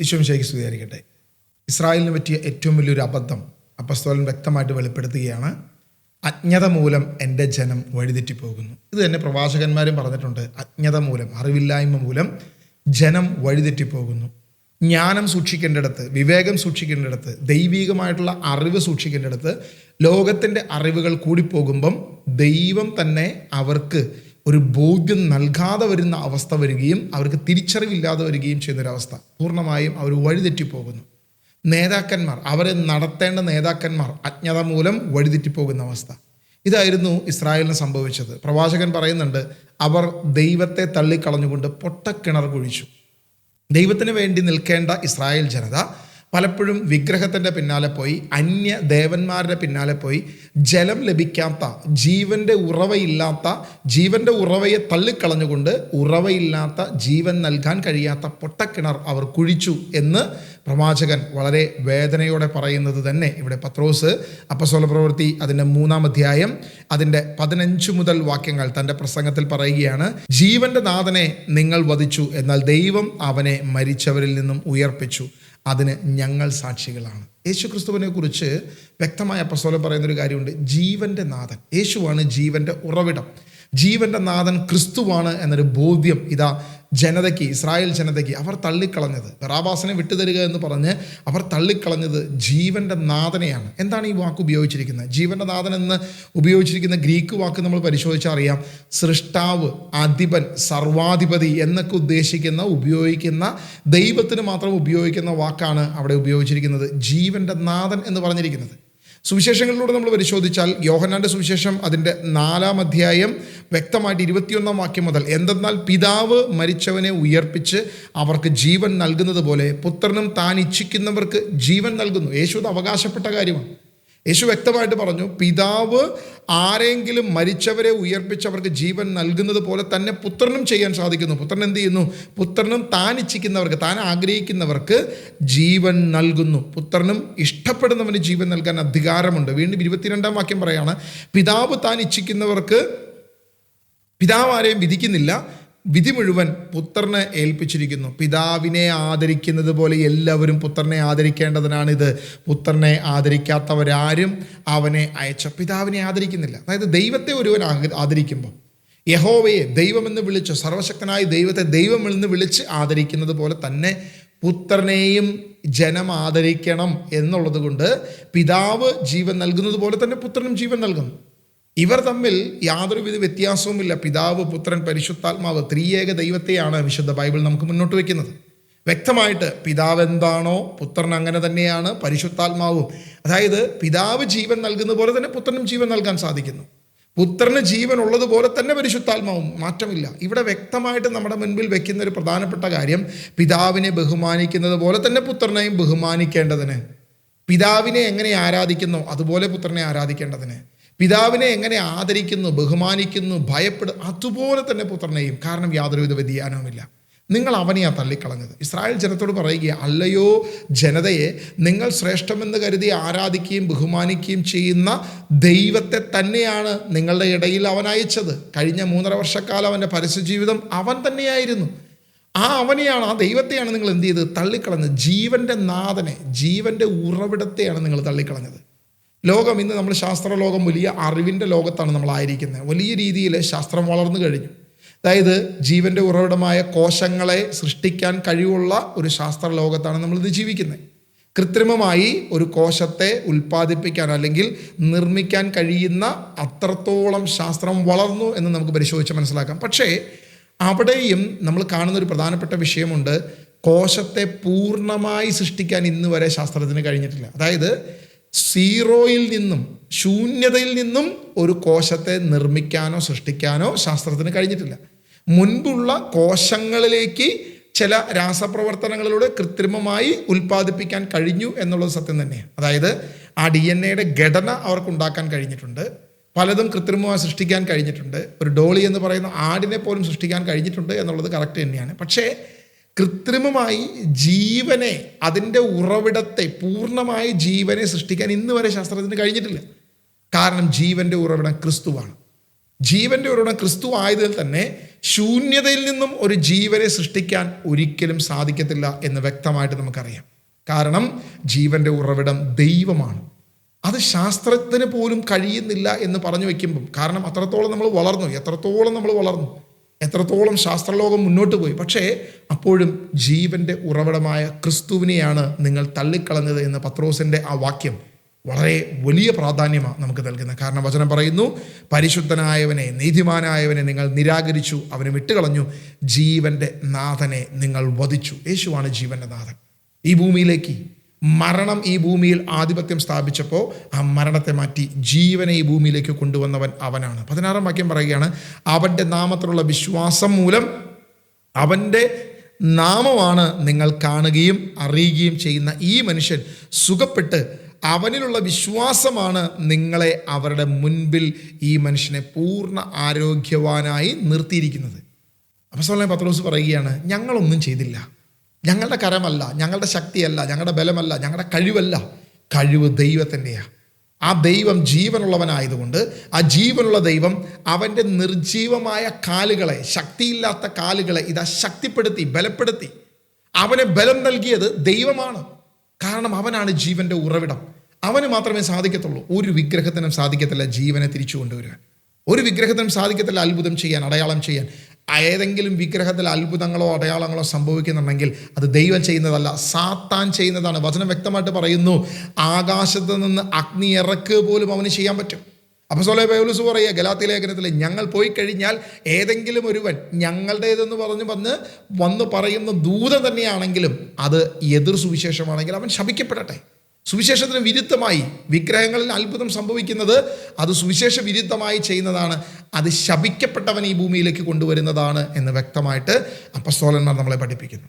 ഈശോ മിശിഹായ്ക്ക് സ്തുതിയായിരിക്കട്ടെ. ഇസ്രായേലിന് പറ്റിയ ഏറ്റവും വലിയൊരു അബദ്ധം അപ്പസ്തോലൻ വ്യക്തമായിട്ട് വെളിപ്പെടുത്തുകയാണ്. അജ്ഞത മൂലം എൻ്റെ ജനം വഴിതെറ്റിപ്പോകുന്നു. ഇത് തന്നെ പ്രവാചകന്മാരും പറഞ്ഞിട്ടുണ്ട്. അജ്ഞത മൂലം, അറിവില്ലായ്മ മൂലം ജനം വഴിതെറ്റിപ്പോകുന്നു. ജ്ഞാനം സൂക്ഷിക്കേണ്ടിടത്ത്, വിവേകം സൂക്ഷിക്കേണ്ടിടത്ത്, ദൈവികമായിട്ടുള്ള അറിവ് സൂക്ഷിക്കേണ്ടിടത്ത് ലോകത്തിൻ്റെ അറിവുകൾ കൂടിപ്പോകുമ്പം ദൈവം തന്നെ അവർക്ക് ഒരു ബോധ്യം നൽകാതെ വരുന്ന അവസ്ഥ വരികയും അവർക്ക് തിരിച്ചറിവില്ലാതെ വരികയും ചെയ്യുന്നൊരവസ്ഥ. പൂർണ്ണമായും അവർ വഴിതെറ്റിപ്പോകുന്നു. നേതാക്കന്മാർ, അവരെ നടത്തേണ്ട നേതാക്കന്മാർ അജ്ഞത മൂലം വഴിതെറ്റിപ്പോകുന്ന അവസ്ഥ. ഇതായിരുന്നു ഇസ്രായേലിന് സംഭവിച്ചത്. പ്രവാചകൻ പറയുന്നുണ്ട്, അവർ ദൈവത്തെ തള്ളിക്കളഞ്ഞുകൊണ്ട് പൊട്ടക്കിണർ കുഴിച്ചു. ദൈവത്തിന് വേണ്ടി നിൽക്കേണ്ട ഇസ്രായേൽ ജനത പലപ്പോഴും വിഗ്രഹത്തിൻ്റെ പിന്നാലെ പോയി, അന്യ ദേവന്മാരുടെ പിന്നാലെ പോയി, ജലം ലഭിക്കാത്ത, ജീവൻ്റെ ഉറവയില്ലാത്ത, ജീവൻ്റെ ഉറവയെ തള്ളിക്കളഞ്ഞുകൊണ്ട് ഉറവയില്ലാത്ത, ജീവൻ നൽകാൻ കഴിയാത്ത പൊട്ടക്കിണർ അവർ കുഴിച്ചു എന്ന് പ്രവാചകൻ വളരെ വേദനയോടെ പറയുന്നത് തന്നെ ഇവിടെ പത്രോസ് അപ്പസ്തോല പ്രവൃത്തി അതിൻ്റെ 3-ാം അധ്യായം അതിൻ്റെ 15 മുതൽ വാക്യങ്ങൾ തൻ്റെ പ്രസംഗത്തിൽ പറയുകയാണ്. ജീവൻ്റെ നാഥനെ നിങ്ങൾ വധിച്ചു, എന്നാൽ ദൈവം അവനെ മരിച്ചവരിൽ നിന്നും ഉയർപ്പിച്ചു. അതിന് ഞങ്ങൾ സാക്ഷികളാണ്. യേശു ക്രിസ്തുവിനെ കുറിച്ച് വ്യക്തമായ അപ്പസ്തോലൻ പറയുന്നൊരു കാര്യമുണ്ട്. ജീവൻ്റെ നാഥൻ യേശുവാണ്, ജീവൻ്റെ ഉറവിടം. ജീവൻ്റെ നാഥൻ ക്രിസ്തുവാണ് എന്നൊരു ബോധ്യം ഇതാ ജനതയ്ക്ക്, ഇസ്രായേൽ ജനതയ്ക്ക് അവർ തള്ളിക്കളഞ്ഞത്, ബറാബാസിനെ വിട്ടുതരിക എന്ന് പറഞ്ഞ് അവർ തള്ളിക്കളഞ്ഞത് ജീവൻ്റെ നാഥനെയാണ്. എന്താണ് ഈ വാക്ക് ഉപയോഗിച്ചിരിക്കുന്നത്? ജീവൻ്റെ നാഥൻ എന്ന് ഉപയോഗിച്ചിരിക്കുന്ന ഗ്രീക്ക് വാക്ക് നമ്മൾ പരിശോധിച്ചാൽ അറിയാം. സൃഷ്ടാവ്, അധിപൻ, സർവാധിപതി എന്നൊക്കെ ഉപയോഗിക്കുന്ന ദൈവത്തിന് മാത്രം ഉപയോഗിക്കുന്ന വാക്കാണ് അവിടെ ഉപയോഗിച്ചിരിക്കുന്നത്. ജീവൻ്റെ നാഥൻ എന്ന് പറഞ്ഞിരിക്കുന്നത്. സുവിശേഷങ്ങളിലൂടെ നമ്മൾ പരിശോധിച്ചാൽ യോഹന്നാൻ്റെ സുവിശേഷം അതിൻ്റെ 4-ാം അധ്യായം വ്യക്തമായിട്ട് 21-ാം വാക്യം മുതൽ, എന്തെന്നാൽ പിതാവ് മരിച്ചവനെ ഉയർപ്പിച്ച് അവർക്ക് ജീവൻ നൽകുന്നത് പോലെ പുത്രനും താൻ ഇച്ഛിക്കുന്നവർക്ക് ജീവൻ നൽകുന്നു. യേശു അത് അവകാശപ്പെട്ട കാര്യമാണ്. യേശു വ്യക്തമായിട്ട് പറഞ്ഞു, പിതാവ് ആരെങ്കിലും മരിച്ചവരെ ഉയർപ്പിച്ചവർക്ക് ജീവൻ നൽകുന്നത് പോലെ തന്നെ പുത്രനും ചെയ്യാൻ സാധിക്കുന്നു. പുത്രൻ എന്ത് ചെയ്യുന്നു? പുത്രനും താൻ ഇച്ഛിക്കുന്നവർക്ക്, താൻ ആഗ്രഹിക്കുന്നവർക്ക് ജീവൻ നൽകുന്നു. പുത്രനും ഇഷ്ടപ്പെടുന്നവന് ജീവൻ നൽകാൻ അധികാരമുണ്ട്. വീണ്ടും 22-ാം വാക്യം പറയാണ്, പിതാവ് താൻ ഇച്ഛിക്കുന്നവർക്ക്, പിതാവ് ആരെയും വിധിക്കുന്നില്ല, വിധി മുഴുവൻ പുത്രനെ ഏൽപ്പിച്ചിരിക്കുന്നു. പിതാവിനെ ആദരിക്കുന്നത് പോലെ എല്ലാവരും പുത്രനെ ആദരിക്കേണ്ടതിനാണിത്. പുത്രനെ ആദരിക്കാത്തവരാരും അവനെ അയച്ച പിതാവിനെ ആദരിക്കുന്നില്ല. അതായത് ദൈവത്തെ ഒരുവൻ ആദരിക്കുമ്പോൾ, യഹോവയെ ദൈവമെന്ന് വിളിച്ച്, സർവശക്തനായ ദൈവത്തെ ദൈവമെന്ന് വിളിച്ച് ആദരിക്കുന്നത് പോലെ തന്നെ പുത്രനെയും ജനം ആദരിക്കണം എന്നുള്ളത് കൊണ്ട് പിതാവ് ജീവൻ നൽകുന്നത് പോലെ തന്നെ പുത്രനും ജീവൻ നൽകുന്നു. ഇവർ തമ്മിൽ യാതൊരുവിധ വ്യത്യാസവുമില്ല. പിതാവ്, പുത്രൻ, പരിശുദ്ധാത്മാവ്, ത്രിയേക ദൈവത്തെയാണ് വിശുദ്ധ ബൈബിൾ നമുക്ക് മുന്നോട്ട് വയ്ക്കുന്നത്. വ്യക്തമായിട്ട് പിതാവ് എന്താണോ പുത്രൻ അങ്ങനെ തന്നെയാണ് പരിശുദ്ധാത്മാവും. അതായത് പിതാവ് ജീവൻ നൽകുന്ന പോലെ തന്നെ പുത്രനും ജീവൻ നൽകാൻ സാധിക്കുന്നു. പുത്രന് ജീവൻ ഉള്ളതുപോലെ തന്നെ പരിശുദ്ധാത്മാവും, മാറ്റമില്ല. ഇവിടെ വ്യക്തമായിട്ട് നമ്മുടെ മുൻപിൽ വെക്കുന്ന ഒരു പ്രധാനപ്പെട്ട കാര്യം, പിതാവിനെ ബഹുമാനിക്കുന്നത് പോലെ തന്നെ പുത്രനെയും ബഹുമാനിക്കേണ്ടതിന്, പിതാവിനെ എങ്ങനെ ആരാധിക്കുന്നോ അതുപോലെ പുത്രനെ ആരാധിക്കേണ്ടതിന്, പിതാവിനെ എങ്ങനെ ആദരിക്കുന്നു, ബഹുമാനിക്കുന്നു, ഭയപ്പെടും അതുപോലെ തന്നെ പുത്രനെയും. കാരണം യാതൊരുവിധ വ്യതിയാനവുമില്ല. നിങ്ങൾ അവനെയാണ് തള്ളിക്കളഞ്ഞത്. ഇസ്രായേൽ ജനത്തോട് പറയുക, അല്ലയോ ജനതയെ, നിങ്ങൾ ശ്രേഷ്ഠമെന്ന് കരുതി ആരാധിക്കുകയും ബഹുമാനിക്കുകയും ചെയ്യുന്ന ദൈവത്തെ തന്നെയാണ് നിങ്ങളുടെ ഇടയിൽ അവൻ അയച്ചത്. കഴിഞ്ഞ 3.5 വർഷക്കാലം അവൻ്റെ പരസ്യജീവിതം അവൻ തന്നെയായിരുന്നു. ആ അവനെയാണ്, ആ ദൈവത്തെയാണ് നിങ്ങൾ എന്ത് ചെയ്ത്? തള്ളിക്കളഞ്ഞത്. ജീവൻ്റെ നാഥനെ, ജീവൻ്റെ ഉറവിടത്തെയാണ് നിങ്ങൾ തള്ളിക്കളഞ്ഞത്. ലോകം ഇന്ന്, നമ്മൾ ശാസ്ത്രലോകം വലിയ അറിവിൻ്റെ ലോകത്താണ് നമ്മളായിരിക്കുന്നത്. വലിയ രീതിയിൽ ശാസ്ത്രം വളർന്നു കഴിഞ്ഞു. അതായത് ജീവൻ്റെ ഉറവിടമായ കോശങ്ങളെ സൃഷ്ടിക്കാൻ കഴിവുള്ള ഒരു ശാസ്ത്ര ലോകത്താണ് നമ്മളിത് ജീവിക്കുന്നത്. കൃത്രിമമായി ഒരു കോശത്തെ ഉൽപ്പാദിപ്പിക്കാൻ അല്ലെങ്കിൽ നിർമ്മിക്കാൻ കഴിയുന്ന അത്രത്തോളം ശാസ്ത്രം വളർന്നു എന്ന് നമുക്ക് പരിശോധിച്ച് മനസ്സിലാക്കാം. പക്ഷേ അവിടെയും നമ്മൾ കാണുന്നൊരു പ്രധാനപ്പെട്ട വിഷയമുണ്ട്. കോശത്തെ പൂർണ്ണമായി സൃഷ്ടിക്കാൻ ഇന്ന് വരെ ശാസ്ത്രത്തിന് കഴിഞ്ഞിട്ടില്ല. അതായത് സീറോയിൽ നിന്നും, ശൂന്യതയിൽ നിന്നും ഒരു കോശത്തെ നിർമ്മിക്കാനോ സൃഷ്ടിക്കാനോ ശാസ്ത്രത്തിന് കഴിഞ്ഞിട്ടില്ല. മുൻപുള്ള കോശങ്ങളിലേക്ക് ചില രാസപ്രവർത്തനങ്ങളിലൂടെ കൃത്രിമമായി ഉൽപ്പാദിപ്പിക്കാൻ കഴിഞ്ഞു എന്നുള്ളത് സത്യം തന്നെയാണ്. അതായത് ആ DNA ഘടന അവർക്കുണ്ടാക്കാൻ കഴിഞ്ഞിട്ടുണ്ട്. പലതും കൃത്രിമമായി സൃഷ്ടിക്കാൻ കഴിഞ്ഞിട്ടുണ്ട്. ഒരു ഡോളി എന്ന് പറയുന്ന ആടിനെ പോലും സൃഷ്ടിക്കാൻ കഴിഞ്ഞിട്ടുണ്ട് എന്നുള്ളത് കറക്റ്റ് തന്നെയാണ്. പക്ഷേ കൃത്രിമമായി ജീവനെ, അതിൻ്റെ ഉറവിടത്തെ, പൂർണ്ണമായി ജീവനെ സൃഷ്ടിക്കാൻ ഇന്ന് വരെ ശാസ്ത്രത്തിന് കഴിഞ്ഞിട്ടില്ല. കാരണം ജീവൻ്റെ ഉറവിടം ക്രിസ്തുവാണ്. ജീവൻ്റെ ഉറവിടം ക്രിസ്തു ആയതിൽ തന്നെ ശൂന്യതയിൽ നിന്നും ഒരു ജീവനെ സൃഷ്ടിക്കാൻ ഒരിക്കലും സാധിക്കത്തില്ല എന്ന് വ്യക്തമായിട്ട് നമുക്കറിയാം. കാരണം ജീവൻ്റെ ഉറവിടം ദൈവമാണ്. അത് ശാസ്ത്രത്തിന് പോലും കഴിയുന്നില്ല എന്ന് പറഞ്ഞു വയ്ക്കുമ്പം, കാരണം അത്രത്തോളം നമ്മൾ വളർന്നു, എത്രത്തോളം ശാസ്ത്രലോകം മുന്നോട്ട് പോയി, പക്ഷേ അപ്പോഴും ജീവൻ്റെ ഉറവിടമായ ക്രിസ്തുവിനെയാണ് നിങ്ങൾ തള്ളിക്കളഞ്ഞത് എന്ന് പത്രോസിൻ്റെ ആ വാക്യം വളരെ വലിയ പ്രാധാന്യമാണ് നമുക്ക് നൽകുന്നത്. കാരണം വചനം പറയുന്നു, പരിശുദ്ധനായവനെ, നീതിമാനായവനെ നിങ്ങൾ നിരാകരിച്ചു, അവനെ വിട്ടുകളഞ്ഞു, ജീവൻ്റെ നാഥനെ നിങ്ങൾ വധിച്ചു. യേശുവാണ് ജീവൻ്റെ നാഥൻ. ഈ ഭൂമിയിലേക്ക് മരണം ഈ ഭൂമിയിൽ ആധിപത്യം സ്ഥാപിച്ചപ്പോൾ ആ മരണത്തെ മാറ്റി ജീവനെ ഈ ഭൂമിയിലേക്ക് കൊണ്ടുവന്നവൻ അവനാണ്. 16-ാം വാക്യം പറയുകയാണ്, അവൻ്റെ നാമത്തിലുള്ള വിശ്വാസം മൂലം, അവൻ്റെ നാമമാണ് നിങ്ങൾ കാണുകയും അറിയുകയും ചെയ്യുന്ന ഈ മനുഷ്യൻ സുഖപ്പെട്ട്, അവനിലുള്ള വിശ്വാസമാണ് നിങ്ങളെ അവരുടെ മുൻപിൽ ഈ മനുഷ്യനെ പൂർണ്ണ ആരോഗ്യവാനായി നിർത്തിയിരിക്കുന്നത്. അപ്പോസ്തലനായ പത്രോസ് പറയുകയാണ്, ഞങ്ങളൊന്നും ചെയ്തില്ല, ഞങ്ങളുടെ കരമല്ല, ഞങ്ങളുടെ ശക്തിയല്ല, ഞങ്ങളുടെ ബലമല്ല, ഞങ്ങളുടെ കഴിവല്ല, കഴിവ് ദൈവത്തിൻ്റെയാണ്. ആ ദൈവം ജീവനുള്ളവനായതുകൊണ്ട് ആ ജീവനുള്ള ദൈവം അവൻ്റെ നിർജീവമായ കാലുകളെ, ശക്തിയില്ലാത്ത കാലുകളെ ഇതാ ശക്തിപ്പെടുത്തി, ബലപ്പെടുത്തി. അവന് ബലം നൽകിയത് ദൈവമാണ്. കാരണം അവനാണ് ജീവൻ്റെ ഉറവിടം. അവന് മാത്രമേ സാധിക്കത്തുള്ളൂ. ഒരു വിഗ്രഹത്തിനും സാധിക്കത്തില്ല ജീവനെ തിരിച്ചു കൊണ്ടുവരാൻ. ഒരു വിഗ്രഹത്തിനും സാധിക്കത്തില്ല അത്ഭുതം ചെയ്യാൻ, അടയാളം ചെയ്യാൻ. ഏതെങ്കിലും വിഗ്രഹത്തിൽ അത്ഭുതങ്ങളോ അടയാളങ്ങളോ സംഭവിക്കുന്നുണ്ടെങ്കിൽ അത് ദൈവം ചെയ്യുന്നതല്ല, സാത്താൻ ചെയ്യുന്നതാണ്. വചനം വ്യക്തമായിട്ട് പറയുന്നു, ആകാശത്ത് നിന്ന് അഗ്നി ഇറക്കുക പോലും അവന് ചെയ്യാൻ പറ്റും. അപ്പോസ്തലനായ പൗലോസ് പറയുക ഗലാത്യ ലേഖനത്തിൽ, ഞങ്ങൾ പോയി കഴിഞ്ഞാൽ ഏതെങ്കിലും ഒരുവൻ ഞങ്ങളുടേതെന്ന് വന്ന് പറയുന്ന ദൂതൻ തന്നെയാണെങ്കിലും അത് എതിർ സുവിശേഷമാണെങ്കിൽ അവൻ ശപിക്കപ്പെടട്ടെ. സുവിശേഷത്തിന് വിരുദ്ധമായി വിഗ്രഹങ്ങളിൽ അത്ഭുതം സംഭവിക്കുന്നത് അത് സുവിശേഷ വിരുദ്ധമായി ചെയ്യുന്നതാണ്. അത് ശപിക്കപ്പെട്ടവൻ ഈ ഭൂമിയിലേക്ക് കൊണ്ടുവരുന്നതാണ് എന്ന് വ്യക്തമായിട്ട് അപ്പോസ്തലന്മാർ നമ്മളെ പഠിപ്പിക്കുന്നു.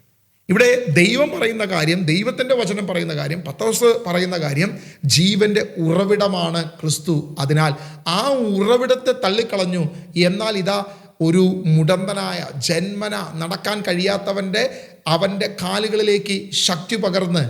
ഇവിടെ ദൈവം പറയുന്ന കാര്യം, ദൈവത്തിൻ്റെ വചനം പറയുന്ന കാര്യം, പത്രോസ് പറയുന്ന കാര്യം, ജീവൻ്റെ ഉറവിടമാണ് ക്രിസ്തു. അതിനാൽ ആ ഉറവിടത്തെ തള്ളിക്കളഞ്ഞു. എന്നാൽ ഇതാ ഒരു മുടന്തനായ, ജന്മന നടക്കാൻ കഴിയാത്തവൻ്റെ അവൻ്റെ കാലുകളിലേക്ക് ശക്തി പകർന്ന്,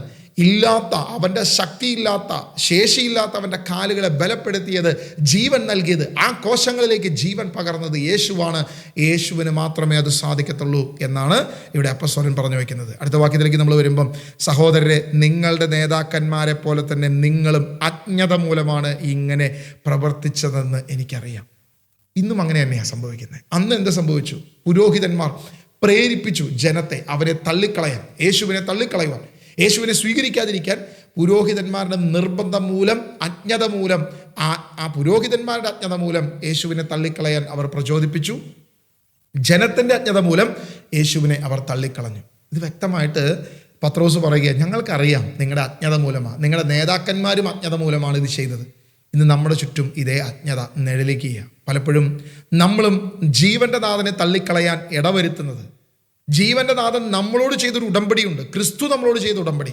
അവൻ്റെ ശക്തിയില്ലാത്ത, ശേഷിയില്ലാത്ത അവൻ്റെ കാലുകളെ ബലപ്പെടുത്തിയത്, ജീവൻ നൽകിയത്, ആ കോശങ്ങളിലേക്ക് ജീവൻ പകർന്നത് യേശുവാണ്. യേശുവിന് മാത്രമേ അത് സാധിക്കത്തുള്ളൂ എന്നാണ് ഇവിടെ അപ്പോസ്തലൻ പറഞ്ഞു വയ്ക്കുന്നത്. അടുത്ത വാക്യത്തിലേക്ക് നമ്മൾ വരുമ്പം, സഹോദരരെ, നിങ്ങളുടെ നേതാക്കന്മാരെ പോലെ തന്നെ നിങ്ങളും അജ്ഞത മൂലമാണ് ഇങ്ങനെ പ്രവർത്തിച്ചതെന്ന് എനിക്കറിയാം. ഇന്നും അങ്ങനെ തന്നെയാണ് സംഭവിക്കുന്നത്. അന്ന് എന്ത് സംഭവിച്ചു? പുരോഹിതന്മാർ പ്രേരിപ്പിച്ചു ജനത്തെ അവനെ തള്ളിക്കളയാൻ, യേശുവിനെ തള്ളിക്കളയുവാൻ, യേശുവിനെ സ്വീകരിക്കാതിരിക്കാൻ. പുരോഹിതന്മാരുടെ നിർബന്ധം മൂലം, അജ്ഞത മൂലം, ആ പുരോഹിതന്മാരുടെ അജ്ഞത മൂലം യേശുവിനെ തള്ളിക്കളയാൻ അവർ പ്രചോദിപ്പിച്ചു. ജനത്തിൻ്റെ അജ്ഞത മൂലം യേശുവിനെ അവർ തള്ളിക്കളഞ്ഞു. ഇത് വ്യക്തമായിട്ട് പത്രോസ് പറയുക, ഞങ്ങൾക്കറിയാം നിങ്ങളുടെ അജ്ഞത മൂലമാണ്, നിങ്ങളുടെ നേതാക്കന്മാരും അജ്ഞത മൂലമാണ് ഇത് ചെയ്തത്. ഇന്ന് നമ്മുടെ ചുറ്റും ഇതേ അജ്ഞത നിഴലിക്കുക. പലപ്പോഴും നമ്മളും ജീവൻ്റെ നാഥനെ തള്ളിക്കളയാൻ ഇടവരുത്തുന്നത്, ജീവൻ്റെ നാഥൻ നമ്മളോട് ചെയ്തൊരു ഉടമ്പടിയുണ്ട്, ക്രിസ്തു നമ്മളോട് ചെയ്ത ഉടമ്പടി,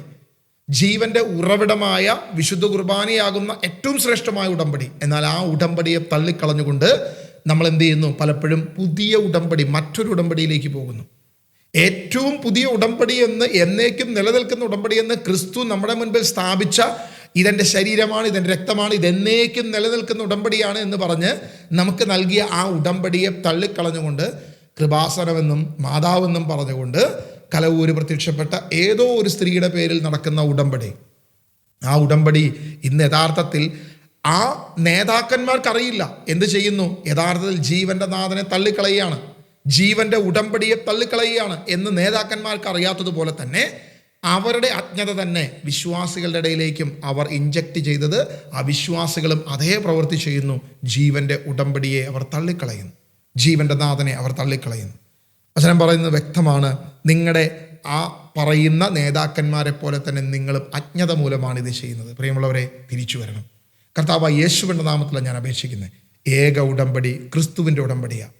ജീവൻ്റെ ഉറവിടമായ വിശുദ്ധ കുർബാനയാകുന്ന ഏറ്റവും ശ്രേഷ്ഠമായ ഉടമ്പടി. എന്നാൽ ആ ഉടമ്പടിയെ തള്ളിക്കളഞ്ഞുകൊണ്ട് നമ്മൾ എന്ത് ചെയ്യുന്നു? പലപ്പോഴും പുതിയ ഉടമ്പടി, മറ്റൊരു ഉടമ്പടിയിലേക്ക് പോകുന്നു. ഏറ്റവും പുതിയ ഉടമ്പടി എന്ന്, എന്നേക്കും നിലനിൽക്കുന്ന ഉടമ്പടി എന്ന് ക്രിസ്തു നമ്മുടെ മുൻപിൽ സ്ഥാപിച്ച, ഇതെൻ്റെ ശരീരമാണ്, ഇതെൻ്റെ രക്തമാണ്, ഇതെന്നേക്കും നിലനിൽക്കുന്ന ഉടമ്പടിയാണ് എന്ന് പറഞ്ഞ് നമുക്ക് നൽകിയ ആ ഉടമ്പടിയെ തള്ളിക്കളഞ്ഞുകൊണ്ട് കൃപാസനമെന്നും മാതാവെന്നും പറഞ്ഞുകൊണ്ട് കലവൂര് പ്രത്യക്ഷപ്പെട്ട ഏതോ ഒരു സ്ത്രീയുടെ പേരിൽ നടക്കുന്ന ഉടമ്പടി, ആ ഉടമ്പടി ഇന്ന് യഥാർത്ഥത്തിൽ ആ നേതാക്കന്മാർക്കറിയില്ല എന്ത് ചെയ്യുന്നു. യഥാർത്ഥത്തിൽ ജീവൻ്റെ നാഥനെ തള്ളിക്കളയുകയാണ്, ജീവൻ്റെ ഉടമ്പടിയെ തള്ളിക്കളയുകയാണ് എന്ന് നേതാക്കന്മാർക്ക് അറിയാത്തതുപോലെ തന്നെ അവരുടെ അജ്ഞത തന്നെ വിശ്വാസികളുടെ ഇടയിലേക്കും അവർ ഇഞ്ചക്ട് ചെയ്തത്, ആ വിശ്വാസികളും അതേ പ്രവൃത്തി ചെയ്യുന്നു. ജീവൻ്റെ ഉടമ്പടിയെ അവർ തള്ളിക്കളയുന്നു, ജീവൻ്റെ നാഥനെ അവർ തള്ളിക്കളയുന്നു. വചനം പറയുന്നത് വ്യക്തമാണ്, നിങ്ങളുടെ ആ പറയുന്ന നേതാക്കന്മാരെ പോലെ തന്നെ നിങ്ങളും അജ്ഞത മൂലമാണ് ഇത് ചെയ്യുന്നത്. പ്രിയമുള്ളവരെ, തിരിച്ചു വരണം. കർത്താവായ യേശുവിൻ്റെ നാമത്തിലാണ് ഞാൻ അപേക്ഷിക്കുന്നത്. ഏക ഉടമ്പടി ക്രിസ്തുവിൻ്റെ ഉടമ്പടിയാണ്,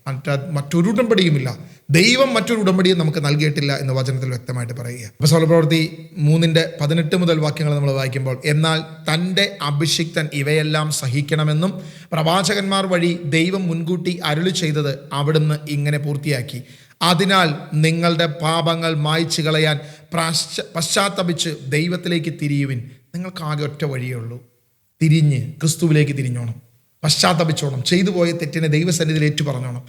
മറ്റൊരു ഉടമ്പടിയുമില്ല. ദൈവം മറ്റൊരു ഉടമ്പടിയും നമുക്ക് നൽകിയിട്ടില്ല എന്ന് വചനത്തിൽ വ്യക്തമായിട്ട് പറയുക. അപ്പോസ്തല പ്രവൃത്തി 3:18 മുതൽ വാക്യങ്ങൾ നമ്മൾ വായിക്കുമ്പോൾ, എന്നാൽ തൻ്റെ അഭിഷിക്തൻ ഇവയെല്ലാം സഹിക്കണമെന്നും പ്രവാചകന്മാർ വഴി ദൈവം മുൻകൂട്ടി അരുളി ചെയ്തത് അവിടുന്ന് ഇങ്ങനെ പൂർത്തിയാക്കി. അതിനാൽ നിങ്ങളുടെ പാപങ്ങൾ മായ്ച്ചു കളയാൻ പശ്ചാത്തപിച്ച് ദൈവത്തിലേക്ക് തിരിയുവിൻ. നിങ്ങൾക്കാകെ ഒറ്റ വഴിയേ ഉള്ളൂ, തിരിഞ്ഞ് ക്രിസ്തുവിലേക്ക് തിരിഞ്ഞോണം, പശ്ചാത്തപിച്ചോണം, ചെയ്തു പോയ തെറ്റിനെ ദൈവസന്നിധിയിൽ ഏറ്റു പറഞ്ഞോണം.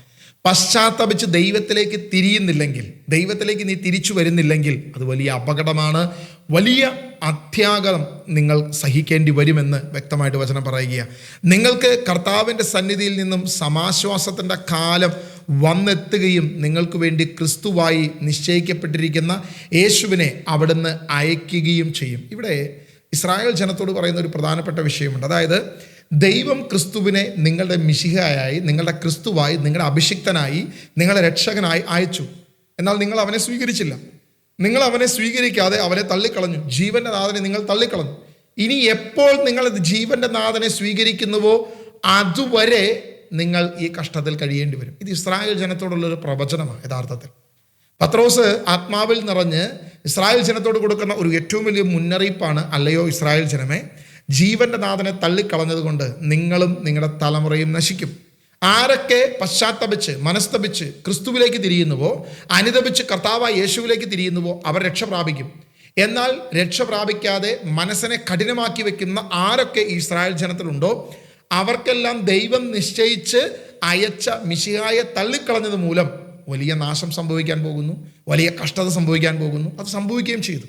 പശ്ചാത്തപിച്ച് ദൈവത്തിലേക്ക് തിരിയുന്നില്ലെങ്കിൽ, ദൈവത്തിലേക്ക് നീ തിരിച്ചു വരുന്നില്ലെങ്കിൽ അത് വലിയ അപകടമാണ്, വലിയ അത്യാഘാതം നിങ്ങൾ സഹിക്കേണ്ടി വരുമെന്ന് വ്യക്തമായിട്ട് വചനം പറയുകയാണ്. നിങ്ങൾക്ക് കർത്താവിൻ്റെ സന്നിധിയിൽ നിന്നും സമാശ്വാസത്തിൻ്റെ കാലം വന്നെത്തുകയും നിങ്ങൾക്ക് വേണ്ടി ക്രിസ്തുവായി നിശ്ചയിക്കപ്പെട്ടിരിക്കുന്ന യേശുവിനെ അവിടുന്ന് അയക്കുകയും ചെയ്യും. ഇവിടെ ഇസ്രായേൽ ജനത്തോട് പറയുന്ന ഒരു പ്രധാനപ്പെട്ട വിഷയമുണ്ട്. അതായത് ദൈവം ക്രിസ്തുവിനെ നിങ്ങളുടെ മിശിഹയായി, നിങ്ങളുടെ ക്രിസ്തുവായി, നിങ്ങളുടെ അഭിഷിക്തനായി, നിങ്ങളുടെ രക്ഷകനായി അയച്ചു. എന്നാൽ നിങ്ങൾ അവനെ സ്വീകരിച്ചില്ല. നിങ്ങൾ അവനെ സ്വീകരിക്കാതെ അവനെ തള്ളിക്കളഞ്ഞു. ജീവന്റെ നാഥനെ നിങ്ങൾ തള്ളിക്കളഞ്ഞു. ഇനി എപ്പോൾ നിങ്ങൾ ജീവന്റെ നാഥനെ സ്വീകരിക്കുന്നുവോ അതുവരെ നിങ്ങൾ ഈ കഷ്ടത്തിൽ കഴിയേണ്ടി വരും. ഇത് ഇസ്രായേൽ ജനത്തോടുള്ളൊരു പ്രവചനമാണ്. യഥാർത്ഥത്തിൽ പത്രോസ് ആത്മാവിൽ നിറഞ്ഞ് ഇസ്രായേൽ ജനത്തോട് കൊടുക്കുന്ന ഒരു ഏറ്റവും വലിയ മുന്നറിയിപ്പാണ്, അല്ലയോ ഇസ്രായേൽ ജനമേ, ജീവന്റെ നാഥനെ തള്ളിക്കളഞ്ഞത് കൊണ്ട് നിങ്ങളും നിങ്ങളുടെ തലമുറയും നശിക്കും. ആരൊക്കെ പശ്ചാത്തപിച്ച് മനസ്തപിച്ച് ക്രിസ്തുവിലേക്ക് തിരിയുന്നുവോ, അനുതപിച്ച് കർത്താവായ യേശുവിലേക്ക് തിരിയുന്നുവോ അവർ രക്ഷ പ്രാപിക്കും. എന്നാൽ രക്ഷ പ്രാപിക്കാതെ മനസ്സിനെ കഠിനമാക്കി വെക്കുന്ന ആരൊക്കെ ഇസ്രായേൽ ജനത്തിലുണ്ടോ അവർക്കെല്ലാം ദൈവം നിശ്ചയിച്ച് അയച്ച മിശിഹായെ തള്ളിക്കളഞ്ഞത് മൂലം വലിയ നാശം സംഭവിക്കാൻ പോകുന്നു, വലിയ കഷ്ടത സംഭവിക്കാൻ പോകുന്നു. അത് സംഭവിക്കുകയും ചെയ്തു.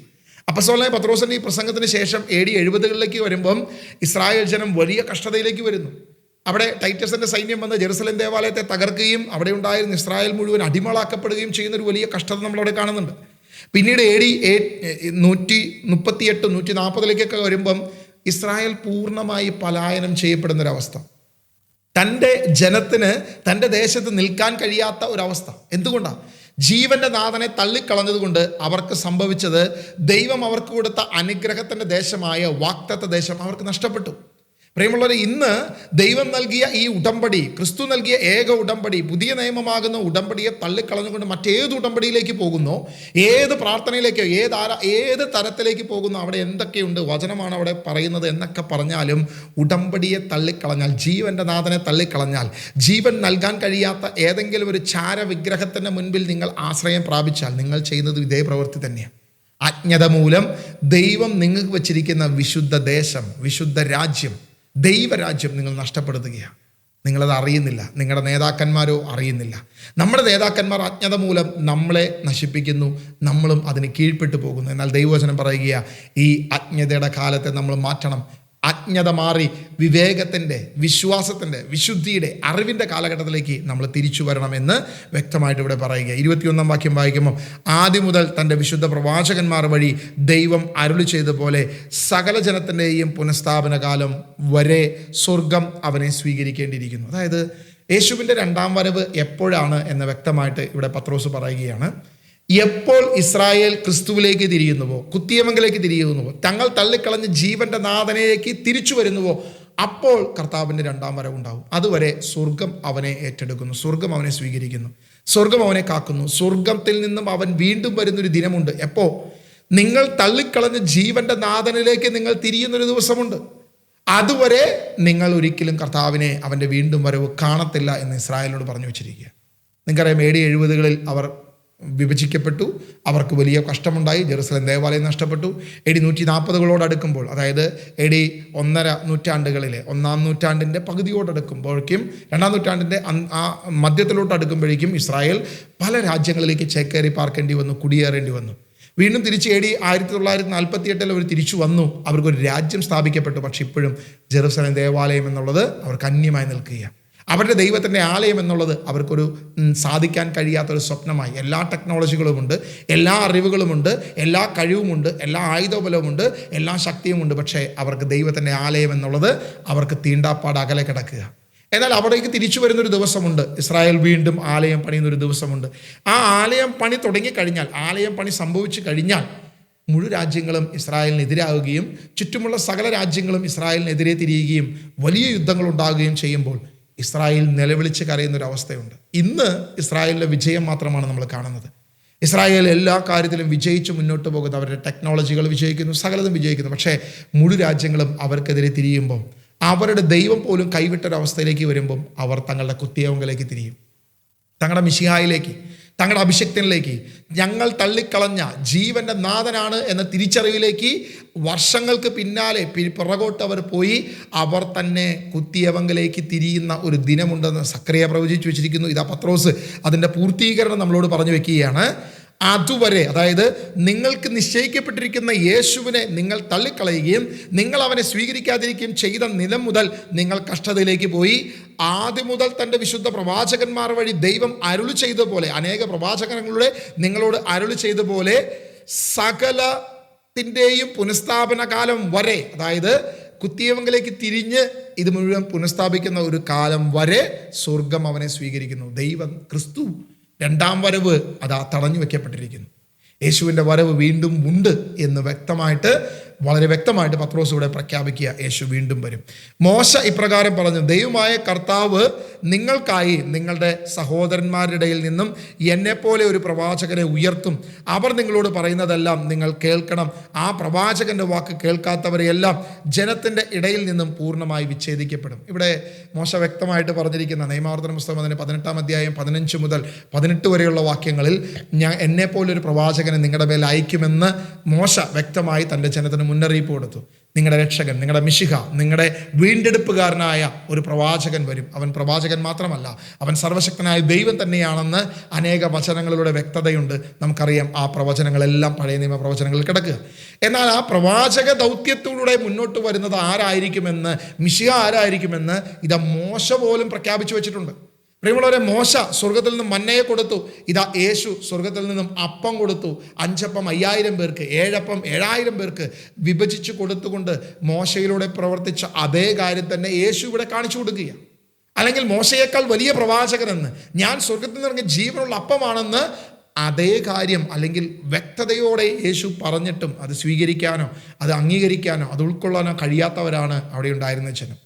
അപ്പോസ്തലനായ പത്രോസിന്റെ ഈ പ്രസംഗത്തിന് ശേഷം AD 70 വരുമ്പം ഇസ്രായേൽ ജനം വലിയ കഷ്ടതയിലേക്ക് വരുന്നു. അവിടെ ടൈറ്റസിന്റെ സൈന്യം വന്ന് ജെറുസലേം ദേവാലയത്തെ തകർക്കുകയും അവിടെ ഉണ്ടായിരുന്ന ഇസ്രായേൽ മുഴുവൻ അടിമകളാക്കപ്പെടുകയും ചെയ്യുന്ന ഒരു വലിയ കഷ്ടത നമ്മളവിടെ കാണുന്നുണ്ട്. പിന്നീട് AD 138 140 വരുമ്പം ഇസ്രായേൽ പൂർണ്ണമായി പലായനം ചെയ്യപ്പെടുന്നൊരവസ്ഥ. തൻ്റെ ജനത്തിന് തൻ്റെ ദേശത്ത് നിൽക്കാൻ കഴിയാത്ത ഒരവസ്ഥ. എന്തുകൊണ്ടാണ്? ജീവന്റെ നാഥനെ തള്ളിക്കളഞ്ഞത് കൊണ്ട് അവർക്ക് സംഭവിച്ചത്, ദൈവം അവർക്ക് കൊടുത്ത അനുഗ്രഹത്തിൻ്റെ ദേശമായ വാഗ്ദത്ത ദേശം അവർക്ക് നഷ്ടപ്പെട്ടു. പ്രിയമുള്ളവരെ, ഇന്ന് ദൈവം നൽകിയ ഈ ഉടമ്പടി, ക്രിസ്തു നൽകിയ ഏക ഉടമ്പടി, പുതിയ നിയമമാകുന്ന ഉടമ്പടിയെ തള്ളിക്കളഞ്ഞുകൊണ്ട് മറ്റേത് ഉടമ്പടിയിലേക്ക് പോകുന്നോ, ഏത് പ്രാർത്ഥനയിലേക്കോ, ഏത് തരത്തിലേക്ക് പോകുന്നോ, അവിടെ എന്തൊക്കെയുണ്ട്, വചനമാണ് അവിടെ പറയുന്നത് എന്നൊക്കെ പറഞ്ഞാലും ഉടമ്പടിയെ തള്ളിക്കളഞ്ഞാൽ, ജീവന്റെ നാഥനെ തള്ളിക്കളഞ്ഞാൽ, ജീവൻ നൽകാൻ കഴിയാത്ത ഏതെങ്കിലും ഒരു ചാരവിഗ്രഹത്തിൻ്റെ മുൻപിൽ നിങ്ങൾ ആശ്രയം പ്രാപിച്ചാൽ നിങ്ങൾ ചെയ്യുന്നത് ഇതേ പ്രവൃത്തി തന്നെയാണ്. അജ്ഞത മൂലം ദൈവം നിങ്ങൾക്ക് വച്ചിരിക്കുന്ന വിശുദ്ധ ദേശം, വിശുദ്ധ രാജ്യം, ദൈവരാജ്യം നിങ്ങൾ നഷ്ടപ്പെടുത്തുകയാണ്. നിങ്ങളത് അറിയുന്നില്ല, നിങ്ങളുടെ നേതാക്കന്മാരോ അറിയുന്നില്ല. നമ്മുടെ നേതാക്കന്മാർ അജ്ഞത മൂലം നമ്മളെ നശിപ്പിക്കുന്നു, നമ്മളും അതിന് കീഴ്പ്പെട്ടു പോകുന്നു. എന്നാൽ ദൈവവചനം പറയുക, ഈ അജ്ഞതയുടെ കാലത്തെ നമ്മൾ മാറ്റണം. അജ്ഞത മാറി വിവേകത്തിൻ്റെ, വിശ്വാസത്തിൻ്റെ, വിശുദ്ധിയുടെ, അറിവിൻ്റെ കാലഘട്ടത്തിലേക്ക് നമ്മൾ തിരിച്ചു വരണമെന്ന് വ്യക്തമായിട്ട് ഇവിടെ പറയുക. 21 വാക്യം വായിക്കുമ്പോൾ, ആദ്യം മുതൽ തൻ്റെ വിശുദ്ധ പ്രവാചകന്മാർ വഴി ദൈവം അരുളി ചെയ്ത പോലെ സകല ജനത്തിൻ്റെയും പുനഃസ്ഥാപന കാലം വരെ സ്വർഗം അവനെ സ്വീകരിക്കേണ്ടിയിരിക്കുന്നു. അതായത് യേശുവിൻ്റെ രണ്ടാം വരവ് എപ്പോഴാണ് എന്ന് വ്യക്തമായിട്ട് ഇവിടെ പത്രോസ് പറയുകയാണ്. എപ്പോൾ ഇസ്രായേൽ ക്രിസ്തുവിലേക്ക് തിരിയുന്നുവോ, കുത്തിയമംഗലേക്ക് തിരിയുന്നുവോ, തങ്ങൾ തള്ളിക്കളഞ്ഞ് ജീവന്റെ നാഥനയിലേക്ക് തിരിച്ചു വരുന്നുവോ, അപ്പോൾ കർത്താവിൻ്റെ രണ്ടാം വരവുണ്ടാവും. അതുവരെ സ്വർഗം അവനെ ഏറ്റെടുക്കുന്നു, സ്വർഗം അവനെ സ്വീകരിക്കുന്നു, സ്വർഗം അവനെ കാക്കുന്നു. സ്വർഗത്തിൽ നിന്നും അവൻ വീണ്ടും വരുന്നൊരു ദിനമുണ്ട്. എപ്പോൾ? നിങ്ങൾ തള്ളിക്കളഞ്ഞ് ജീവന്റെ നാഥനിലേക്ക് നിങ്ങൾ തിരിയുന്നൊരു ദിവസമുണ്ട്. അതുവരെ നിങ്ങൾ ഒരിക്കലും കർത്താവിനെ, അവൻ്റെ വീണ്ടും വരവ് കാണത്തില്ല എന്ന് ഇസ്രായേലിനോട് പറഞ്ഞു വെച്ചിരിക്കുക. നിങ്ങൾക്കറിയാം, AD 70 അവർ വിഭജിക്കപ്പെട്ടു, അവർക്ക് വലിയ കഷ്ടമുണ്ടായി, ജെറുസലേം ദേവാലയം നഷ്ടപ്പെട്ടു. AD 140 അടുക്കുമ്പോൾ, അതായത് AD 1.5 നൂറ്റാണ്ടുകളിലെ, 1-ാം നൂറ്റാണ്ടിൻ്റെ പകുതിയോടടുക്കുമ്പോഴേക്കും, 2-ാം നൂറ്റാണ്ടിൻ്റെ ആ മധ്യത്തിലോട്ട് അടുക്കുമ്പോഴേക്കും ഇസ്രായേൽ പല രാജ്യങ്ങളിലേക്ക് ചേക്കേറി പാർക്കേണ്ടി വന്നു, കുടിയേറേണ്ടി വന്നു. വീണ്ടും തിരിച്ച് AD 1948 അവർ തിരിച്ചു വന്നു, അവർക്കൊരു രാജ്യം സ്ഥാപിക്കപ്പെട്ടു. പക്ഷെ ഇപ്പോഴും ജെറുസലേം ദേവാലയം എന്നുള്ളത് അവർക്ക് അന്യമായി നിൽക്കുകയാണ്. അവരുടെ ദൈവത്തിൻ്റെ ആലയം എന്നുള്ളത് അവർക്കൊരു സാധിക്കാൻ കഴിയാത്തൊരു സ്വപ്നമായി. എല്ലാ ടെക്നോളജികളുമുണ്ട്, എല്ലാ അറിവുകളുമുണ്ട്, എല്ലാ കഴിവുമുണ്ട്, എല്ലാ ആയുധബലവുമുണ്ട്, എല്ലാ ശക്തിയുമുണ്ട്. പക്ഷേ അവർക്ക് ദൈവത്തിൻ്റെ ആലയം എന്നുള്ളത് അവർക്ക് തീണ്ടാപ്പാട് അകലെ കിടക്കുക. എന്നാൽ അവിടേക്ക് തിരിച്ചു വരുന്നൊരു ദിവസമുണ്ട്. ഇസ്രായേൽ വീണ്ടും ആലയം പണിയുന്നൊരു ദിവസമുണ്ട്. ആ ആലയം പണി തുടങ്ങിക്കഴിഞ്ഞാൽ, ആലയം പണി സംഭവിച്ചു കഴിഞ്ഞാൽ മുഴുവൻ രാജ്യങ്ങളും ഇസ്രായേലിനെതിരാകുകയും ചുറ്റുമുള്ള സകല രാജ്യങ്ങളും ഇസ്രായേലിനെതിരെ തിരിയുകയും വലിയ യുദ്ധങ്ങൾ ഉണ്ടാകുകയും ചെയ്യുമ്പോൾ ഇസ്രായേൽ നിലവിളിച്ച് കരയുന്നൊരവസ്ഥയുണ്ട്. ഇന്ന് ഇസ്രായേലിൻ്റെ വിജയം മാത്രമാണ് നമ്മൾ കാണുന്നത്. ഇസ്രായേൽ എല്ലാ കാര്യത്തിലും വിജയിച്ച് മുന്നോട്ട് പോകുന്നു. അവരുടെ ടെക്നോളജികൾ വിജയിക്കുന്നു, സകലതും വിജയിക്കുന്നു. പക്ഷേ മുഴു രാജ്യങ്ങളും അവർക്കെതിരെ തിരിയുമ്പം, അവരുടെ ദൈവം പോലും കൈവിട്ടൊരവസ്ഥയിലേക്ക് വരുമ്പം അവർ തങ്ങളുടെ കുത്തിയവങ്ങളിലേക്ക് തിരിയും, തങ്ങളുടെ മിശിഹായിലേക്ക്, തങ്ങളുടെ അഭിഷക്തനിലേക്ക്, ഞങ്ങൾ തള്ളിക്കളഞ്ഞ ജീവന്റെ നാഥനാണ് എന്ന തിരിച്ചറിവിലേക്ക് വർഷങ്ങൾക്ക് പിന്നാലെ പിറകോട്ട് അവർ പോയി അവർ തന്നെ കുത്തിയവങ്കിലേക്ക് തിരിയുന്ന ഒരു ദിനമുണ്ടെന്ന് സക്കറിയ പ്രവചിച്ചു വെച്ചിരിക്കുന്നു. ഇതാ പത്രോസ് അതിൻ്റെ പൂർത്തീകരണം നമ്മളോട് പറഞ്ഞു വെക്കുകയാണ്. അതുവരെ, അതായത് നിങ്ങൾക്ക് നിശ്ചയിക്കപ്പെട്ടിരിക്കുന്ന യേശുവിനെ നിങ്ങൾ തള്ളിക്കളയുകയും നിങ്ങൾ അവനെ സ്വീകരിക്കാതിരിക്കുകയും ചെയ്ത നിലം മുതൽ നിങ്ങൾ കഷ്ടതയിലേക്ക് പോയി. ആദ്യം മുതൽ തൻ്റെ വിശുദ്ധ പ്രവാചകന്മാർ വഴി ദൈവം അരുളി ചെയ്ത പോലെ, അനേക പ്രവാചകങ്ങളുടെ നിങ്ങളോട് അരുളി ചെയ്ത പോലെ സകലത്തിൻ്റെയും പുനഃസ്ഥാപന കാലം വരെ, അതായത് കുത്തിയവങ്കിലേക്ക് തിരിഞ്ഞ് ഇത് മുഴുവൻ പുനഃസ്ഥാപിക്കുന്ന ഒരു കാലം വരെ സ്വർഗം അവനെ സ്വീകരിക്കുന്നു. ദൈവം ക്രിസ്തു രണ്ടാം വരവ് അതാ തടഞ്ഞു വെക്കപ്പെട്ടിരിക്കുന്നു. യേശുവിൻ്റെ വരവ് വീണ്ടും ഉണ്ട് എന്ന് വളരെ വ്യക്തമായിട്ട് പത്രോസ് ഇവിടെ പ്രഖ്യാപിക്കുക. യേശു വീണ്ടും വരും. മോശ ഇപ്രകാരം പറഞ്ഞു, ദൈവമായ കർത്താവ് നിങ്ങൾക്കായി നിങ്ങളുടെ സഹോദരന്മാരുടെ ഇടയിൽ നിന്നും എന്നെപ്പോലെ ഒരു പ്രവാചകനെ ഉയർത്തും. അവർ നിങ്ങളോട് പറയുന്നതെല്ലാം നിങ്ങൾ കേൾക്കണം. ആ പ്രവാചകന്റെ വാക്ക് കേൾക്കാത്തവരെയെല്ലാം ജനത്തിൻ്റെ ഇടയിൽ നിന്നും പൂർണ്ണമായി വിച്ഛേദിക്കപ്പെടും. ഇവിടെ മോശ വ്യക്തമായിട്ട് പറഞ്ഞിരിക്കുന്ന നിയമാവർത്തന പുസ്തകം അതിന് 18-ാം അധ്യായം 15 മുതൽ 18 വരെയുള്ള വാക്യങ്ങളിൽ എന്നെപ്പോലെ ഒരു പ്രവാചകനെ നിങ്ങളുടെ മേൽ അയക്കുമെന്ന് മോശ വ്യക്തമായി തൻ്റെ ജനത്തിന് മുന്നറിയിപ്പ് കൊടുത്തു. നിങ്ങളുടെ രക്ഷകൻ, നിങ്ങളുടെ മിശിഹ, നിങ്ങളുടെ വീണ്ടെടുപ്പുകാരനായ ഒരു പ്രവാചകൻ വരും. അവൻ പ്രവാചകൻ മാത്രമല്ല, അവൻ സർവശക്തനായ ദൈവം തന്നെയാണെന്ന് അനേക വചനങ്ങളിലൂടെ വ്യക്തതയുണ്ട്. നമുക്കറിയാം ആ പ്രവചനങ്ങളെല്ലാം പഴയ നിയമ പ്രവചനങ്ങളിൽ കിടക്കുക. എന്നാൽ ആ പ്രവാചക ദൗത്യത്തിലൂടെ മുന്നോട്ട് വരുന്നത് ആരായിരിക്കുമെന്ന്, മിശിഹ ആരായിരിക്കുമെന്ന് ഇതാ മോശ പോലും പ്രഖ്യാപിച്ചു വെച്ചിട്ടുണ്ട്. പ്രിയമുള്ളവരെ, മോശ സ്വർഗത്തിൽ നിന്നും മന്നയെ കൊടുത്തു. ഇതാ യേശു സ്വർഗത്തിൽ നിന്നും അപ്പം കൊടുത്തു. 5 അപ്പം 5000 പേർക്ക്, 7 അപ്പം 7000 പേർക്ക് വിഭജിച്ച് കൊടുത്തുകൊണ്ട് മോശയിലൂടെ പ്രവർത്തിച്ച അതേ കാര്യം തന്നെ യേശു ഇവിടെ കാണിച്ചു കൊടുക്കുക. അല്ലെങ്കിൽ മോശയേക്കാൾ വലിയ പ്രവാചകനെന്ന്, ഞാൻ സ്വർഗത്തിൽ നിന്നിറങ്ങിയ ജീവനുള്ള അപ്പമാണെന്ന് അതേ കാര്യം അല്ലെങ്കിൽ വ്യക്തതയോടെ യേശു പറഞ്ഞിട്ടും അത് സ്വീകരിക്കാനോ അത് അംഗീകരിക്കാനോ അത് ഉൾക്കൊള്ളാനോ കഴിയാത്തവരാണ് അവിടെ ഉണ്ടായിരുന്ന ജനം.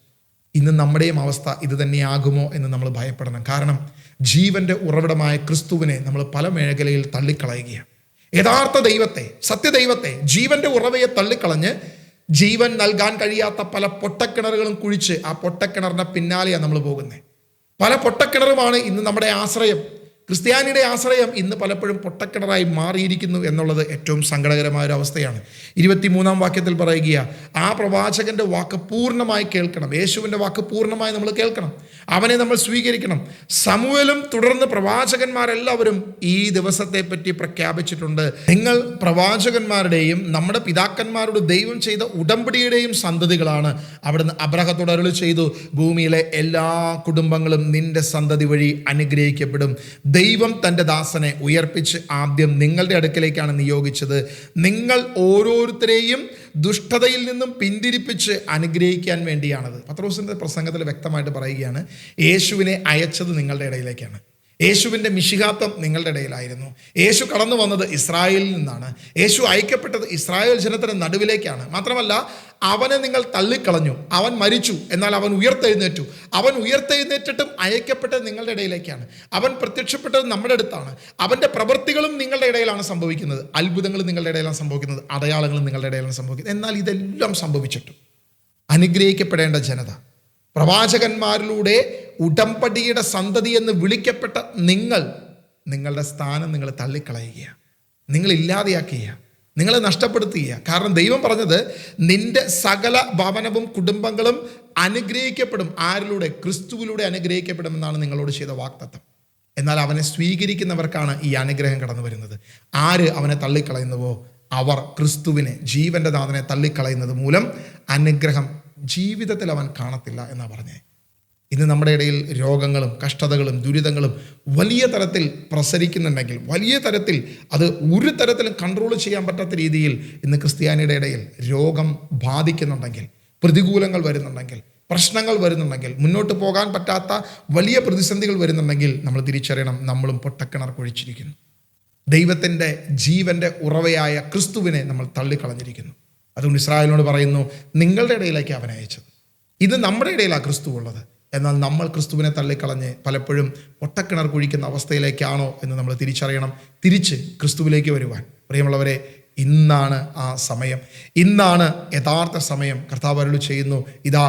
ഇന്ന് നമ്മുടെയും അവസ്ഥ ഇത് തന്നെയാകുമോ എന്ന് നമ്മൾ ഭയപ്പെടണം. കാരണം ജീവന്റെ ഉറവിടമായ ക്രിസ്തുവിനെ നമ്മൾ പല മേഖലയിൽ തള്ളിക്കളയുകയാണ്. യഥാർത്ഥ ദൈവത്തെ, സത്യദൈവത്തെ, ജീവന്റെ ഉറവയെ തള്ളിക്കളഞ്ഞ് ജീവൻ നൽകാൻ കഴിയാത്ത പല പൊട്ടക്കിണറുകളും കുഴിച്ച് ആ പൊട്ടക്കിണറിന്റെ പിന്നാലെയാണ് നമ്മൾ പോകുന്നത്. പല പൊട്ടക്കിണറുമാണ് ഇന്ന് നമ്മുടെ ആശ്രയം. ക്രിസ്ത്യാനിയുടെ ആശ്രയം ഇന്ന് പലപ്പോഴും പൊട്ടക്കിണറായി മാറിയിരിക്കുന്നു എന്നുള്ളത് ഏറ്റവും സങ്കടകരമായ ഒരു അവസ്ഥയാണ്. 23-ാം വാക്യത്തിൽ പറയുക, ആ പ്രവാചകന്റെ വാക്ക് പൂർണ്ണമായി കേൾക്കണം. യേശുവിൻ്റെ വാക്ക് പൂർണ്ണമായി നമ്മൾ കേൾക്കണം. അവനെ നമ്മൾ സ്വീകരിക്കണം. സമൂഹലും തുടർന്ന് പ്രവാചകന്മാരെല്ലാവരും ഈ ദിവസത്തെ പറ്റി പ്രഖ്യാപിച്ചിട്ടുണ്ട്. നിങ്ങൾ പ്രവാചകന്മാരുടെയും നമ്മുടെ പിതാക്കന്മാരോട് ദൈവം ചെയ്ത ഉടമ്പടിയുടെയും സന്തതികളാണ്. അവിടുന്ന് അബ്രഹത്തോട് അരുളി ചെയ്തു, ഭൂമിയിലെ എല്ലാ കുടുംബങ്ങളും നിന്റെ സന്തതി വഴി അനുഗ്രഹിക്കപ്പെടും. ദൈവം തൻ്റെ ദാസനെ ഉയർപ്പിച്ച് ആദ്യം നിങ്ങളുടെ അടുക്കലേക്കാണ് നിയോഗിച്ചത്. നിങ്ങൾ ഓരോരുത്തരെയും ദുഷ്ടതയിൽ നിന്നും പിന്തിരിപ്പിച്ച് അനുഗ്രഹിക്കാൻ വേണ്ടിയാണത്. പത്രോസിൻ്റെ പ്രസംഗത്തിൽ വ്യക്തമായിട്ട് പറയുകയാണ്, യേശുവിനെ അയച്ചത് നിങ്ങളുടെ ഇടയിലേക്കാണ്. യേശുവിൻ്റെ മിശിഹാത്വം നിങ്ങളുടെ ഇടയിലായിരുന്നു. യേശു കടന്നു വന്നത് ഇസ്രായേലിൽ നിന്നാണ്. യേശു അയക്കപ്പെട്ടത് ഇസ്രായേൽ ജനത്തിന് നടുവിലേക്കാണ്. മാത്രമല്ല, അവനെ നിങ്ങൾ തള്ളിക്കളഞ്ഞു. അവൻ മരിച്ചു, എന്നാൽ അവൻ ഉയർത്തെഴുന്നേറ്റു. അവൻ ഉയർത്തെഴുന്നേറ്റിട്ടും അയക്കപ്പെട്ടത് നിങ്ങളുടെ ഇടയിലേക്കാണ്. അവൻ പ്രത്യക്ഷപ്പെട്ടത് നമ്മുടെ അടുത്താണ്. അവൻ്റെ പ്രവൃത്തികളും നിങ്ങളുടെ ഇടയിലാണ് സംഭവിക്കുന്നത്. അത്ഭുതങ്ങളും നിങ്ങളുടെ ഇടയിലാണ് സംഭവിക്കുന്നത്. അടയാളങ്ങളും നിങ്ങളുടെ ഇടയിലാണ് സംഭവിക്കുന്നത്. എന്നാൽ ഇതെല്ലാം സംഭവിച്ചിട്ടും അനുഗ്രഹിക്കപ്പെടേണ്ട ജനത, പ്രവാചകന്മാരിലൂടെ ഉടമ്പടിയുടെ സന്തതി എന്ന് വിളിക്കപ്പെട്ട നിങ്ങളുടെ സ്ഥാനം നിങ്ങൾ തള്ളിക്കളയുകയാണ്. നിങ്ങൾ ഇല്ലാതെയാക്കുകയാണ്. നിങ്ങളെ നഷ്ടപ്പെടുത്തുകയാണ്. കാരണം ദൈവം പറഞ്ഞത്, നിന്റെ സകല ഭവനവും കുടുംബങ്ങളും അനുഗ്രഹിക്കപ്പെടും. ആരിലൂടെ? ക്രിസ്തുവിലൂടെ അനുഗ്രഹിക്കപ്പെടുമെന്നാണ് നിങ്ങളോട് ചെയ്ത വാഗ്ദത്തം. എന്നാൽ അവനെ സ്വീകരിക്കുന്നവർക്കാണ് ഈ അനുഗ്രഹം കടന്നു വരുന്നത്. ആര് അവനെ തള്ളിക്കളയുന്നുവോ അവർ ക്രിസ്തുവിനെ, ജീവന്റെ നാഥനെ തള്ളിക്കളയുന്നത് മൂലം അനുഗ്രഹം ജീവിതത്തിൽ അവൻ കാണത്തില്ല എന്നാണ് പറഞ്ഞത്. ഇന്ന് നമ്മുടെ ഇടയിൽ രോഗങ്ങളും കഷ്ടതകളും ദുരിതങ്ങളും വലിയ തരത്തിൽ പ്രസരിക്കുന്നുണ്ടെങ്കിൽ, വലിയ തരത്തിൽ അത് ഒരു തരത്തിലും കൺട്രോൾ ചെയ്യാൻ പറ്റാത്ത രീതിയിൽ ഇന്ന് ക്രിസ്ത്യാനിയുടെ ഇടയിൽ രോഗം ബാധിക്കുന്നുണ്ടെങ്കിൽ, പ്രതികൂലങ്ങൾ വരുന്നുണ്ടെങ്കിൽ, പ്രശ്നങ്ങൾ വരുന്നുണ്ടെങ്കിൽ, മുന്നോട്ട് പോകാൻ പറ്റാത്ത വലിയ പ്രതിസന്ധികൾ വരുന്നുണ്ടെങ്കിൽ നമ്മൾ തിരിച്ചറിയണം, നമ്മളും പൊട്ടക്കിണർ കുഴിച്ചിരിക്കുന്നു. ദൈവത്തിൻ്റെ ജീവൻ്റെ ഉറവയായ ക്രിസ്തുവിനെ നമ്മൾ തള്ളിക്കളഞ്ഞിരിക്കുന്നു. അതുകൊണ്ട് ഇസ്രായേലിനോട് പറയുന്നു, നിങ്ങളുടെ ഇടയിലേക്ക് അവനെ അയച്ചത്. ഇത് നമ്മുടെ ഇടയിലാണ് ക്രിസ്തു ഉള്ളത്. എന്നാൽ നമ്മൾ ക്രിസ്തുവിനെ തള്ളിക്കളഞ്ഞ് പലപ്പോഴും പൊട്ടക്കിണർ കുഴിക്കുന്ന അവസ്ഥയിലേക്കാണോ എന്ന് നമ്മൾ തിരിച്ചറിയണം. തിരിച്ച് ക്രിസ്തുവിലേക്ക് വരുവാൻ പ്രിയമുള്ളവരെ, ഇന്നാണ് ആ സമയം. ഇന്നാണ് യഥാർത്ഥ സമയം. കർത്താവ് അരുളി ചെയ്യുന്നു, ഇതാ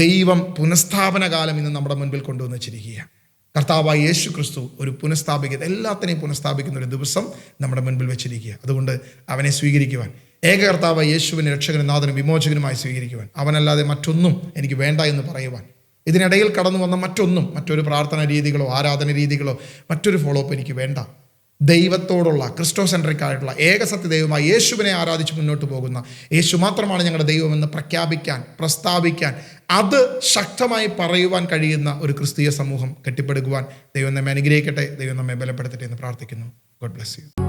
ദൈവം പുനഃസ്ഥാപന കാലം ഇന്ന് നമ്മുടെ മുൻപിൽ കൊണ്ടുവന്ന് വെച്ചിരിക്കുകയാണ്. കർത്താവായ യേശു ക്രിസ്തു ഒരു എല്ലാത്തിനെയും പുനഃസ്ഥാപിക്കുന്ന ഒരു ദിവസം നമ്മുടെ മുൻപിൽ വെച്ചിരിക്കുക. അതുകൊണ്ട് അവനെ സ്വീകരിക്കുവാൻ, ഏക കർത്താവായ യേശുവിനെ രക്ഷകനും നാഥനും വിമോചകനുമായി സ്വീകരിക്കുവാൻ, അവനല്ലാതെ മറ്റൊന്നും എനിക്ക് വേണ്ട എന്ന് പറയുവാൻ, ഇതിനിടയിൽ കടന്നു വന്ന മറ്റൊരു പ്രാർത്ഥന രീതികളോ ആരാധന രീതികളോ മറ്റൊരു ഫോളോ അപ്പ് എനിക്ക് വേണ്ട. ദൈവത്തോടുള്ള ക്രിസ്റ്റോസെൻട്രിക് ആയിട്ടുള്ള ഏകസത്യ ദൈവമായി യേശുവിനെ ആരാധിച്ച് മുന്നോട്ട് പോകുന്ന, യേശു മാത്രമാണ് ഞങ്ങളുടെ ദൈവമെന്ന് പ്രസ്താവിക്കാൻ, അത് ശക്തമായി പറയുവാൻ കഴിയുന്ന ഒരു ക്രിസ്തീയ സമൂഹം കെട്ടിപ്പടുക്കുവാൻ ദൈവം നമ്മെ അനുഗ്രഹിക്കട്ടെ. ദൈവം നമ്മെ ബലപ്പെടുത്തട്ടെ എന്ന് പ്രാർത്ഥിക്കുന്നു. God bless you.